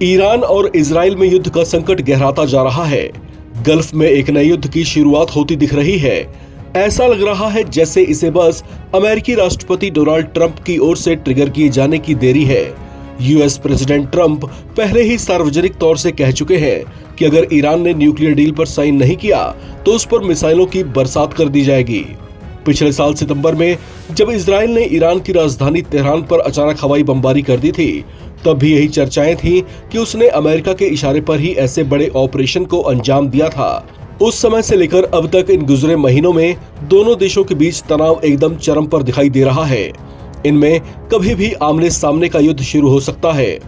Iran और Israel में युद्ध का संकट गहराता जा रहा है। गल्फ में एक नए युद्ध की शुरुआत होती दिख रही है। ऐसा लग रहा है जैसे इसे बस अमेरिकी राष्ट्रपति डोनाल्ड ट्रंप की ओर से ट्रिगर किए जाने की देरी है। यूएस प्रेसिडेंट ट्रंप पहले ही सार्वजनिक तौर से कह चुके हैं कि अगर ईरान ने न्यूक्लियर डील पर साइन नहीं किया तो उस पर मिसाइलों की बरसात कर दी जाएगी। पिछले साल सितंबर में जब इजराइल ने ईरान की राजधानी तेहरान पर अचानक हवाई बमबारी कर दी थी, तब भी यही चर्चाएं थी कि उसने अमेरिका के इशारे पर ही ऐसे बड़े ऑपरेशन को अंजाम दिया था। उस समय से लेकर अब तक इन गुजरे महीनों में दोनों देशों के बीच तनाव एकदम चरम पर दिखाई दे रहा है। इनमें कभी भी आमने सामने का युद्ध शुरू हो सकता है।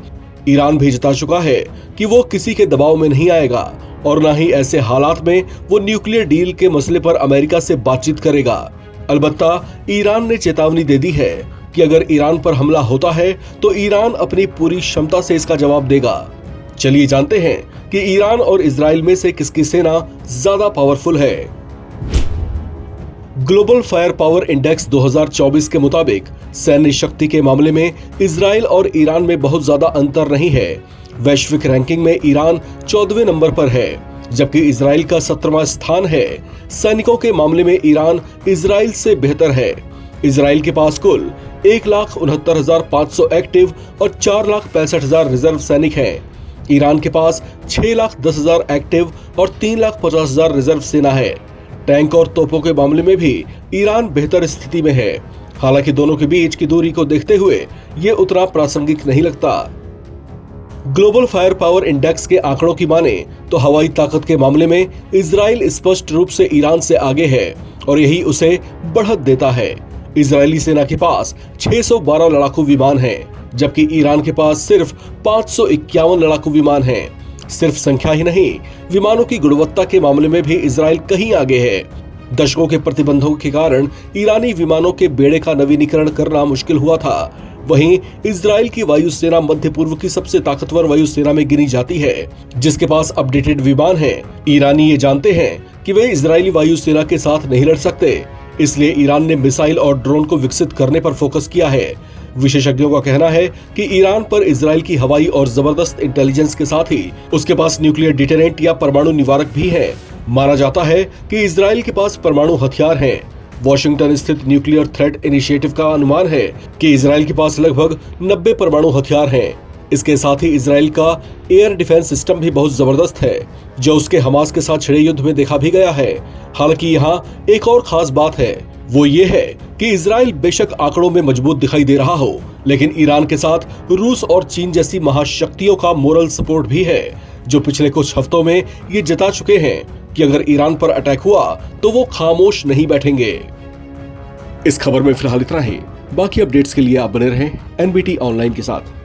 ईरान भी जता चुका है कि वो किसी के दबाव में नहीं आएगा और न ही ऐसे हालात में वो न्यूक्लियर डील के मसले पर अमेरिका से बातचीत करेगा। अलबत्ता ईरान ने चेतावनी दे दी है कि अगर ईरान पर हमला होता है तो ईरान अपनी पूरी क्षमता से इसका जवाब देगा। चलिए जानते हैं कि ईरान और इजराइल में से किसकी सेना ज्यादा पावरफुल है। ग्लोबल फायर पावर इंडेक्स 2024 के मुताबिक सैन्य शक्ति के मामले में इजराइल और ईरान में बहुत ज्यादा अंतर नहीं है। वैश्विक रैंकिंग में ईरान 14वें नंबर पर है, जबकि इजराइल का 17वां स्थान है। सैनिकों के मामले में ईरान इजराइल से बेहतर है। इजराइल के पास कुल 1,69,500 एक्टिव और 4,65,000 रिजर्व सैनिक हैं। ईरान के पास 6,10,000 एक्टिव और 3,50,000 रिजर्व सेना है। टैंक और तोपों के मामले में भी ईरान बेहतर स्थिति में है। हालांकि दोनों के बीच की दूरी को देखते हुए ये उतना प्रासंगिक नहीं लगता। ग्लोबल फायर पावर इंडेक्स के आंकड़ों की माने तो हवाई ताकत के मामले में इजराइल स्पष्ट रूप से ईरान से आगे है और यही उसे बढ़त देता है। इजरायली सेना के पास 612 लड़ाकू विमान हैं, जबकि ईरान के पास सिर्फ 551 लड़ाकू विमान हैं। सिर्फ संख्या ही नहीं, विमानों की गुणवत्ता के मामले में भी इजराइल कहीं आगे है। दशकों के प्रतिबंधों के कारण ईरानी विमानों के बेड़े का नवीनीकरण करना मुश्किल हुआ था। वहीं इजराइल की वायुसेना मध्य पूर्व की सबसे ताकतवर वायुसेना में गिनी जाती है, जिसके पास अपडेटेड विमान हैं। ईरानी ये जानते हैं कि वे इजरायली वायुसेना के साथ नहीं लड़ सकते, इसलिए ईरान ने मिसाइल और ड्रोन को विकसित करने पर फोकस किया है। विशेषज्ञों का कहना है कि ईरान पर इजराइल की हवाई और जबरदस्त इंटेलिजेंस के साथ ही उसके पास न्यूक्लियर डिटरेंट या परमाणु निवारक भी है। माना जाता है कि इजराइल के पास परमाणु हथियार हैं। वॉशिंगटन स्थित न्यूक्लियर थ्रेट इनिशिएटिव का अनुमान है कि इजराइल के पास लगभग 90 परमाणु हथियार हैं। इसके साथ ही इजराइल का एयर डिफेंस सिस्टम भी बहुत जबरदस्त है, जो उसके हमास के साथ छिड़े युद्ध में देखा भी गया है। हालांकि यहाँ एक और खास बात है, वो ये है कि इजराइल बेशक आंकड़ों में मजबूत दिखाई दे रहा हो, लेकिन ईरान के साथ रूस और चीन जैसी महाशक्तियों का मोरल सपोर्ट भी है, जो पिछले कुछ हफ्तों में ये जता चुके हैं कि अगर ईरान पर अटैक हुआ तो वो खामोश नहीं बैठेंगे। इस खबर में फिलहाल इतना ही। बाकी अपडेट्स के लिए आप बने रहें एनबीटी ऑनलाइन के साथ।